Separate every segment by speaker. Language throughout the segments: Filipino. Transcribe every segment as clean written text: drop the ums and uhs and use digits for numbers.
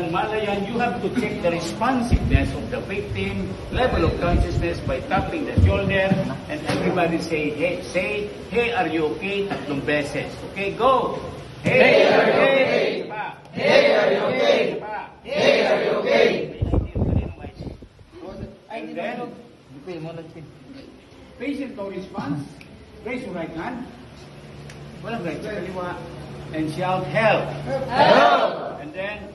Speaker 1: ng malayan, you have to check the responsiveness of the victim, level of consciousness by tapping the shoulder, and everybody say, hey, are you okay? 3 beses. Okay, go! Hey, are you okay? Hey, are you okay? Hey, are you okay? And then, patient no response, raise your right hand. Walang right sa kaliwa. And shout, help! Help! And then,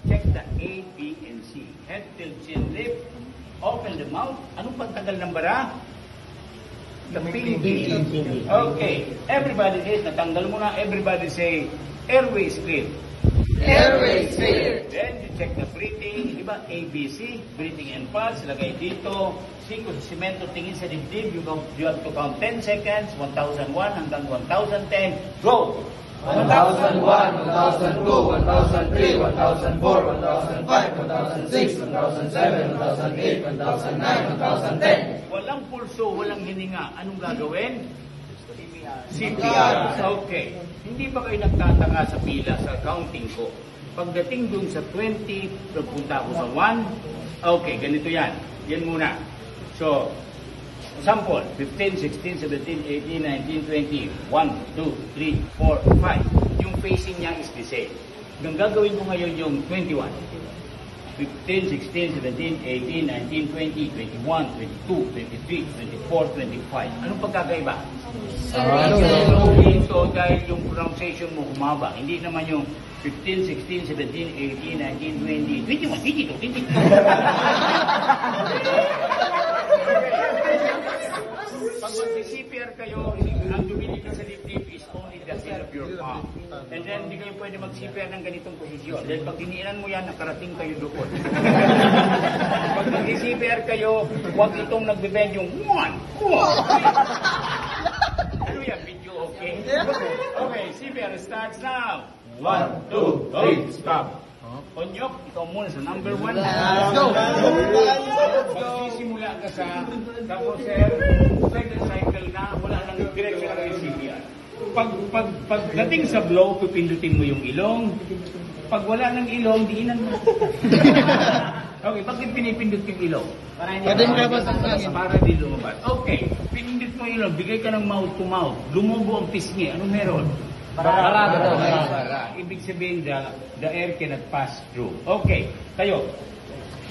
Speaker 1: check the A, B, and C. Head, tilt, chin, lip. Open the mouth. Anong pagtagal ng bara? The pinky. Okay. Everybody is, natanggal mo na. Everybody say, airways clear. Airways clear. Then, you check the breathing. Diba? A, B, C. Breathing and pulse. Lagay dito. Siko sa simento, tingin sa dibdib. You have to count 10 seconds. 1001 hanggang 1010. Go!
Speaker 2: 1001, 1002, 1003, 1004, 1005, 1006, 1007, 1008, 1009, 1010.
Speaker 1: Walang pulso, walang hininga. Anong gagawin? CPR. Okay. Hindi ba kayo nagtataka sa pila sa counting ko? Pagdating dun sa 20, pagpunta ako sa 1. Okay, ganito yan. Yan muna. So, sample, 15, 16, 17, 18, 19, 20. 1, 2, 3, 4, 5. Yung facing niya is the same. Ang gagawin ko ngayon yung 21. 15, 16, 17, 18, 19, 20, 21, 22, 23, 24, 25. Anong pagkakaiba? Ito dahil yung pronunciation mo humaba. Hindi naman yung 15, 16, 17, 18, 19, 20, 21, 22, 23. Pag mag-CPR kayo, ang dumilipin sa dibdib is only the tip of your palm. And then, hindi kayo pwede mag-CPR ng ganitong posisyon. Dahil pag diniinan mo yan, nakarating kayo doon. Pag mag-CPR kayo, huwag itong nagbe-bend yung 1, 2, 3. Ano yan, video okay? Okay, CPR starts now. 1, 2, 3, stop. Onyok, ikaw muna sa number 1. Let's go! Magsisimula ka sa, tapos sir, second cycle na, wala nang diretso na kayo CPR. Pagdating sa blow, pipindutin mo yung ilong. Pag wala ng ilong, diinan mo. Okay, bakit pinipindut yung ilong? Para di lumabas. Okay, pinindut mo ilong, bigay ka ng mouth to mouth. Lumubo ang pisngi. Anong meron? Para. Ibig sabihin, the air cannot pass through. Okay, tayo.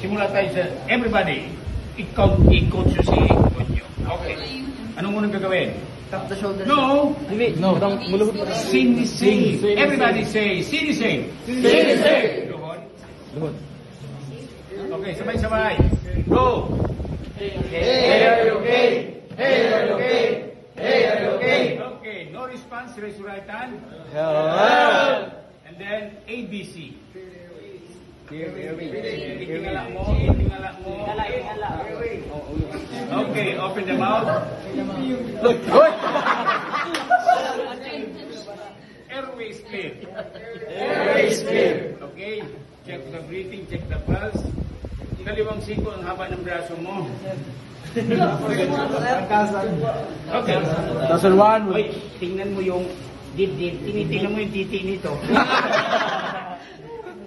Speaker 1: Simula tayo sa everybody. I-coach nyo si Konyo. Okay. Anong munang gagawin?
Speaker 2: Tap the shoulder.
Speaker 1: No.
Speaker 2: No.
Speaker 1: Sinisave. Everybody say, sinisave. Sinisave. Luhod. Okay, sabay-sabay. Go.
Speaker 2: Hey, are you okay? Hey, are you okay? Hey, are you okay?
Speaker 1: Okay, no response, raise your right hand.
Speaker 2: Help!
Speaker 1: And then, ABC. Tingala mo. Okay, open the mouth.
Speaker 2: Look.
Speaker 1: Airways clear.
Speaker 2: Airways clear.
Speaker 1: Okay, check the breathing, check the pulse. Kaliwang siko ang haba ng braso mo. Okay.
Speaker 2: Doesn't one.
Speaker 1: Oy, tingnan mo yung dibdib. Tinitingnan mo yung titi nito.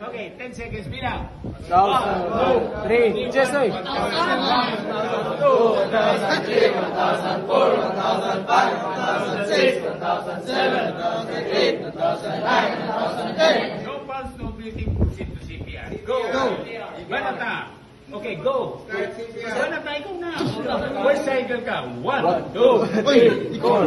Speaker 1: Okay, 10 seconds. Bilang.
Speaker 2: 1, 2, 3. Just say. 2003, 2003, 2004, 2005, 2006, 2007, 2008, 2009, 2010.
Speaker 1: No pulse, no breathing. Proceed to CPR. Go. Banata. Okay, go. Banata, ikaw na. First cycle ka. 1, 2, 3, 4.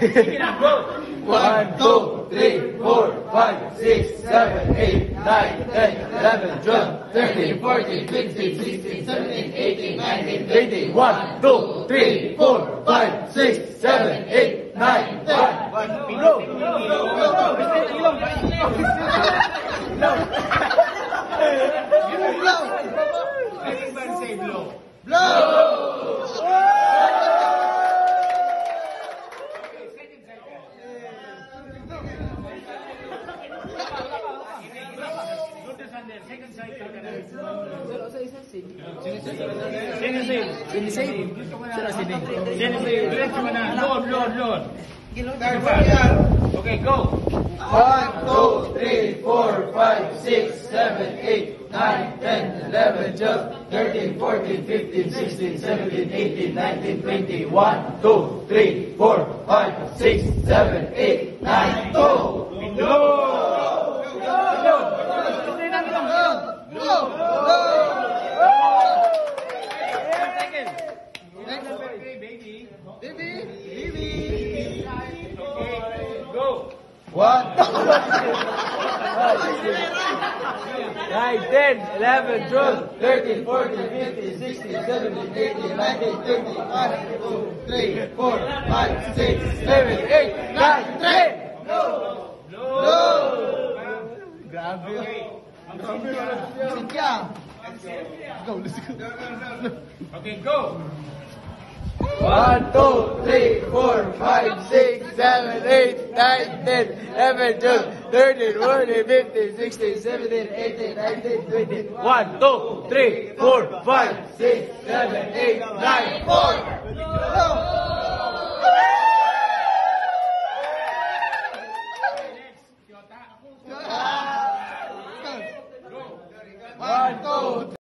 Speaker 1: Sige na, go.
Speaker 2: 1, 2, 3, 4, 5, 6, 7, 8, 9, 10, 11, 12, 13, 14, 15, 16, 17, 18, 19, 20. 1, 2, 3, 4, 5, 6, 7, 8, 9, 10. Blow!
Speaker 1: Everybody say blow. Second cycle ka na. Sinisave. Diretso mo na. Load. Okay, go.
Speaker 2: 1, 2, 3, 4, 5, 6, 7, 8, 9, 10, 11, 12, 13, 14, 15, 16, 17, 18, 19, 20. 1, 2, 3, 4, 5, 6, 7, 8, 9, go! One, 9, 10, 11, 12, 13, 14, 15, 16, 17, 18, 19, 20, 1, 2, 3, 4, 5, 6, 7, 8, 9, 10! Go! Grabe.
Speaker 1: Okay, go.
Speaker 2: 1, 2, 3, 4, 5, 6, 7, 8, 9, 10, 11, 12, 13, 14, 15, 16, 17, 18, 19, 20. 1, 2, 3, 4, 5, 6, 7, 8, 9, 4.
Speaker 1: Next, Kyota.